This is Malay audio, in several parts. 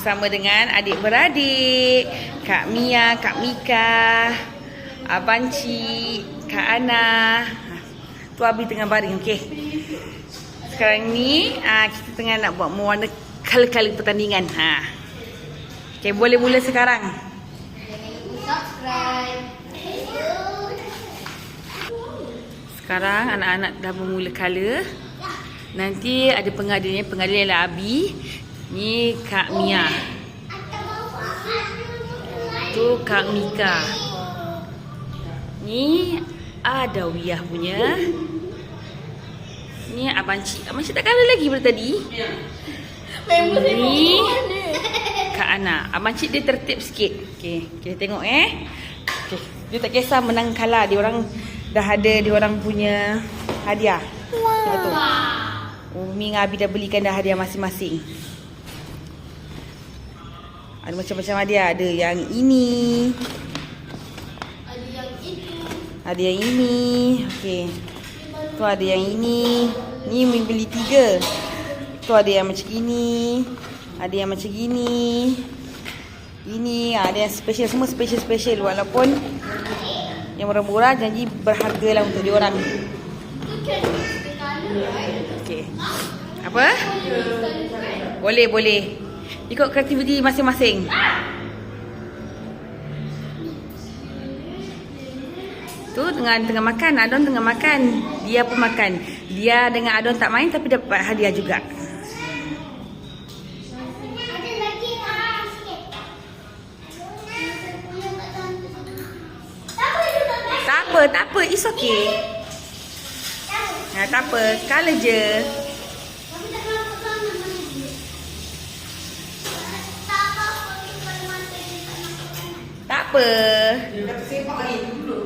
bersama dengan adik-beradik, Kak Mia, Kak Mika, Abang Cik, Kak Ana. Tu Abi tengah baring, okey. Sekarang ni kita tengah nak buat mewarna kala-kala pertandingan. Okey, boleh mula sekarang. Subscribe. Sekarang anak-anak dah bermula kala. Nanti ada pengadilnya, pengadil ialah Abi. Ni Kak Mia. Tu Kak Mika. Ni Adawiyah punya. Ni Abang Cik. Abang Cik tak kala lagi daripada tadi. Ni Kak Ana. Abang Cik dia tertib sikit. Okey, kita tengok Okay. Dia tak kisah menang kalah. Dia orang dah ada dia orang punya hadiah. Tengok tu. Umi dengan Abi dah belikan dah hadiah masing-masing. Ada macam-macam hadiah. Ada yang ini. Ada yang itu. Ada yang ini. Okey. Tu ada yang ini. Ni Umi beli 3. Tu ada yang macam gini. Ada yang macam gini. Ini ada yang special. Semua special-special. Walaupun yang murah-murah janji berharga lah untuk diorang. Okey. Apa? Boleh. Ikut kreativiti masing-masing. Tu tengah makan. Adon tengah makan. Dia pun makan. Dia dengan Adon tak main tapi dapat hadiah juga. Ada lagi sikit. Tak apa. It's okay. Tak apa. Kala je. Tak apa. Kita nak buat muka.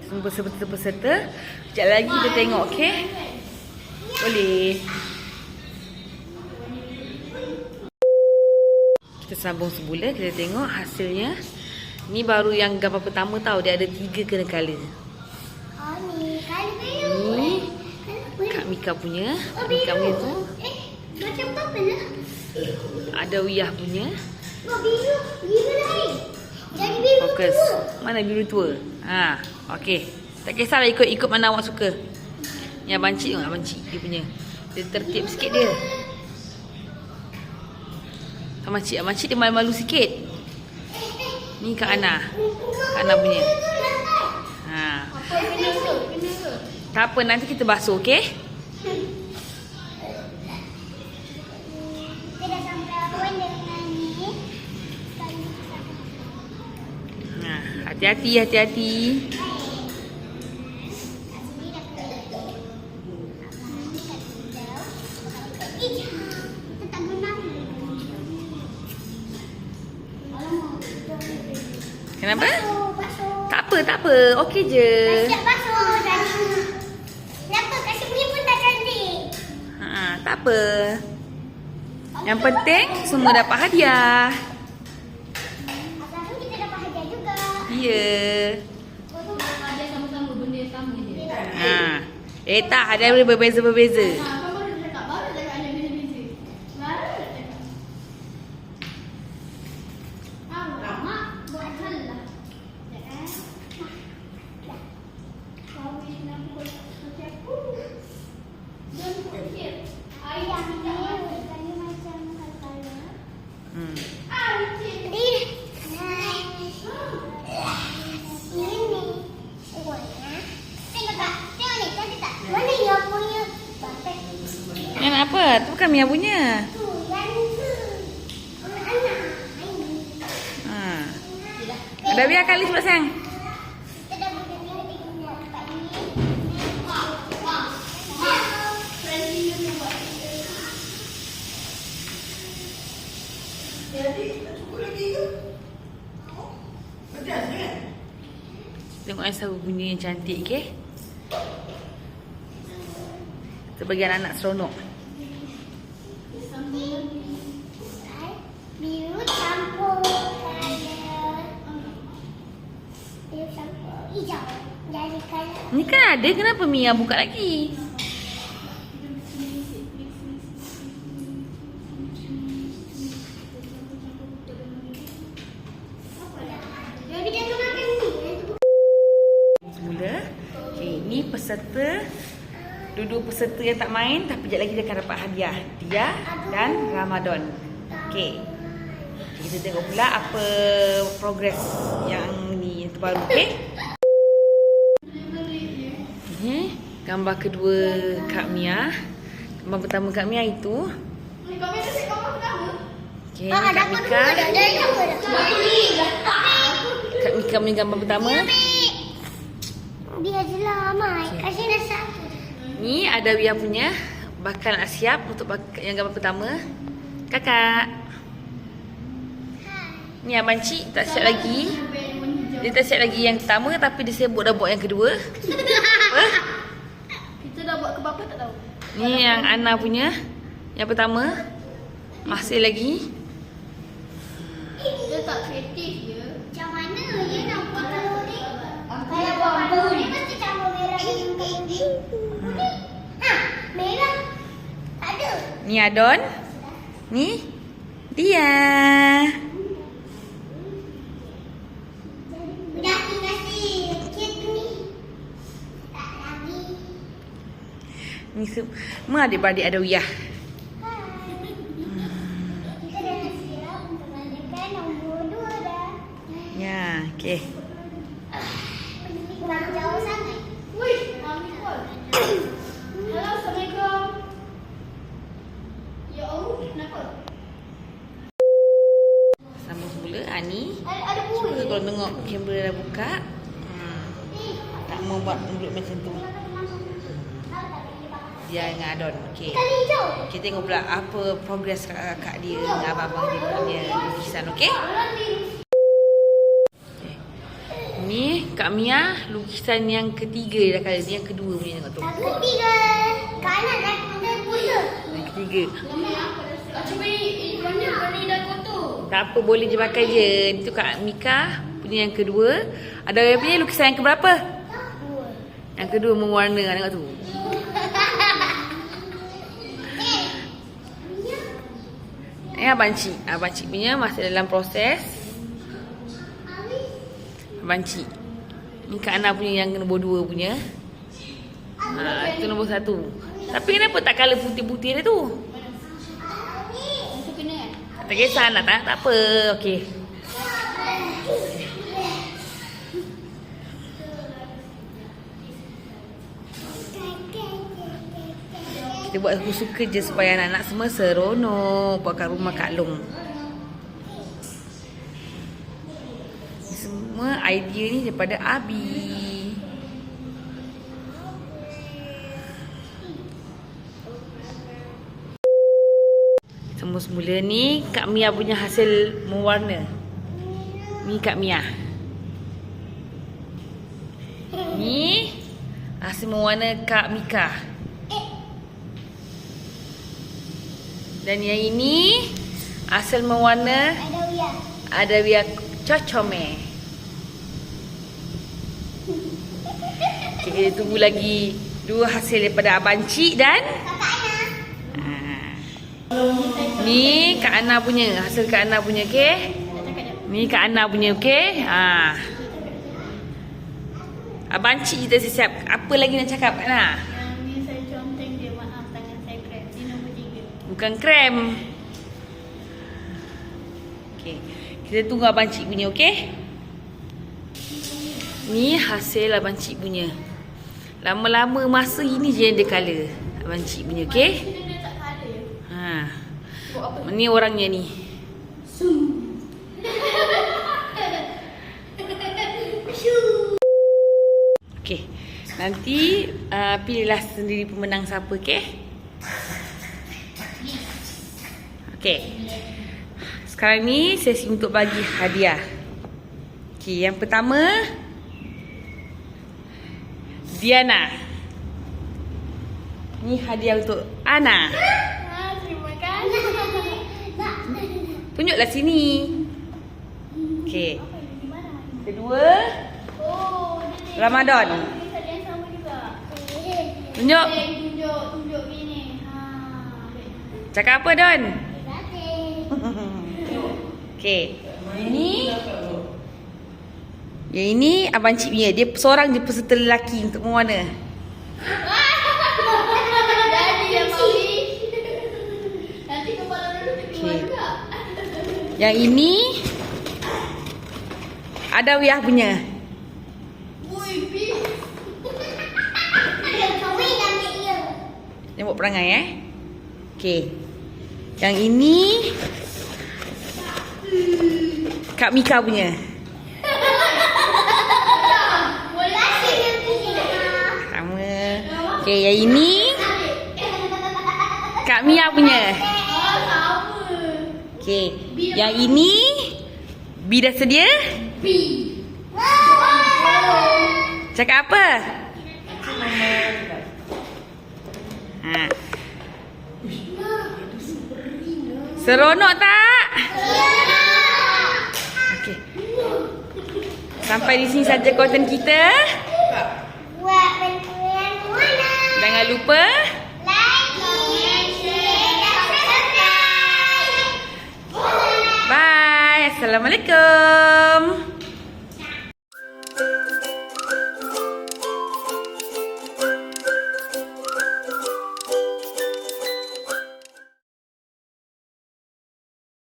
Semua peserta-peserta. Sekejap lagi kita tengok, okey? Boleh. Kita sambung semula. Kita tengok hasilnya. Ni baru yang gambar pertama tau. Dia ada 3 kena kala. Ni Kak Mika punya. Mika punya tu. Macam apa lah? Ada Wiyah punya. Biru lain. Jadi biru Fokus. Mana biru tua? Okey. Tak kisahlah ikut mana awak suka. Ni Abang Cik dia punya. Dia tertib sikit dia. Abang Cik dia malu-malu sikit. Ni Kak Ana. Kak Ana punya. Tak apa, nanti kita basuh, okey? Kita dah sampai awan dengan ni. Hati-hati. Kenapa? Tak apa. Okey je. Basuh tadi. Kenapa? Kasih punya pun tak cantik. Tak apa. Yang penting semua dapat hadiah. Asal kita dapat hadiah juga. Ya. Hadiah sama-sama benda yang sama je. Tak, hadiah boleh berbeza-berbeza. Baru dah cakap ada beza-beza. Mak, buat hal lah. Yang apa? Tu bukan Mia punya. Dah biar kali sebab sayang. Tengok yang selalu bunyi yang cantik, okey? Sebagai anak seronok. Biru campur kan ada, kenapa Mia buka lagi? Jadi jangan makan ni. Semula. Okay, ni peserta. Dua-dua peserta yang tak main tapi sekejap lagi dia akan dapat hadiah. Dia dan Ramadan. Okay. Kita tengok pula apa progres yang ni yang terbaru. Okay. Ni gambar kedua Kak Mia. Gambar pertama Kak Mia itu. Okay, ni Kak Mika. Kak Mika punya gambar pertama. Dia je lah, Mai. Kasih dah satu. Ni Adawiyah punya. Bakal nak siap untuk yang gambar pertama. Kakak. Ni Abang Cik tak siap lagi. Dia tak siap lagi yang pertama tapi dia sibuk dah buat yang kedua. Apa? Kita dah buat ke berapa tak tahu. Ni yang Ana punya. Yang pertama. Masih lagi. Dia tak kreatif je. Macam mana dia nak buat kalau ni? Kalau buat kalau ni mesti campur merah dengan kuning. Kuning? Ha, merah. Tak ada. Ni Adon. Ni dia. Dah kasih kek ni. Tak lagi. Ni semua adik-beradik Adawiyah. Kita dah siap untuk lanjutkan nombor 2 dah. Ya, okey. Kurang jauh sangat. Wih, Ampun. Halo, Assalamualaikum. Ya Allah, kenapa? Sambung semula. Ani. Ada Suka buih. kalau tengok kamera dah buka. Tak mau buat mulut macam tu. Dia dengan Adon. Okey. Kali hijau. Kita tengok pula apa progres kakak dia dengan abang-abang dia punya lukisan. Okey? Ni Kak Mia lukisan yang ketiga dah kali ni, yang kedua punya tengok tu. Tak ketiga. Kanan dah pula. Yang ketiga. Macam ni, warna dah kotor. Tak apa, boleh je pakai je. Itu Kak Mika punya yang kedua. Ada yang punya lukisan yang keberapa? Yang kedua mewarna, tengok tu. Abang Cik punya masih dalam proses. Abang Cik. Ni Kak Ana punya yang nombor 2 punya. Itu nombor 1. Tapi kenapa tak colour putih-putih dia tu? Itu kena kan? Tak kisah nak tak apa. Okey. Kita buat suka je supaya anak-anak semua seronok buatkan rumah Kak Long. Semua idea ni daripada Abi. Semula ni Kak Mia punya hasil mewarna. Ni Kak Mia. Ni hasil mewarna Kak Mika. Dan yang ini hasil mewarna Adawiyah Cocome. Okay, kita tunggu lagi 2 hasil daripada Abang Cik dan ni Kak Ana punya, hasil Kak Ana punya, okey. Ni Kak Ana punya, okey. Abang Cik kita siap. Apa lagi nak cakap, Kak Ana? Yang ni saya conteng dia, maaf tangan saya krem. Ni nombor 3. Bukan krem. Okey. Kita tunggu Abang Cik punya, okey? Ni hasil Abang Cik punya. Lama-lama masa ini je yang dia colour. Abang Cik punya, okey? Dia tak colour je. Buat apa? Ni orangnya ni. Okey. Nanti pilihlah sendiri pemenang siapa, okey? Okey. Sekarang ni sesi untuk bagi hadiah. Okey, yang pertama Diana. Ni hadiah untuk Ana. Terima kasih. Tunjuklah sini. Okey. Kedua Oh, Ramadan. dia yang sama juga. Tunjuk. Tunjuk gini. Ha. Cakap apa, Don? Terima Okey. Yang ini Abang Cik punya. Dia seorang je peserta lelaki untuk mewarna. Jadi ya, Mami. Nanti kepala dulu keluar tak? Yang ini ada Wiyah punya. Ui, Pi. Dia buat perangai Okey. Yang ini Kak Mika punya. Sama. Okey, yang ini Kak Mia punya. Oh, sama. Okey. Yang ini Bi dah sedia? Pi. Cakap apa? Ha. Seronok tak? Okey. Sampai di sini saja konten kita. Buat bantuan mana? Jangan lupa Like, share, dan subscribe. bye. Assalamualaikum.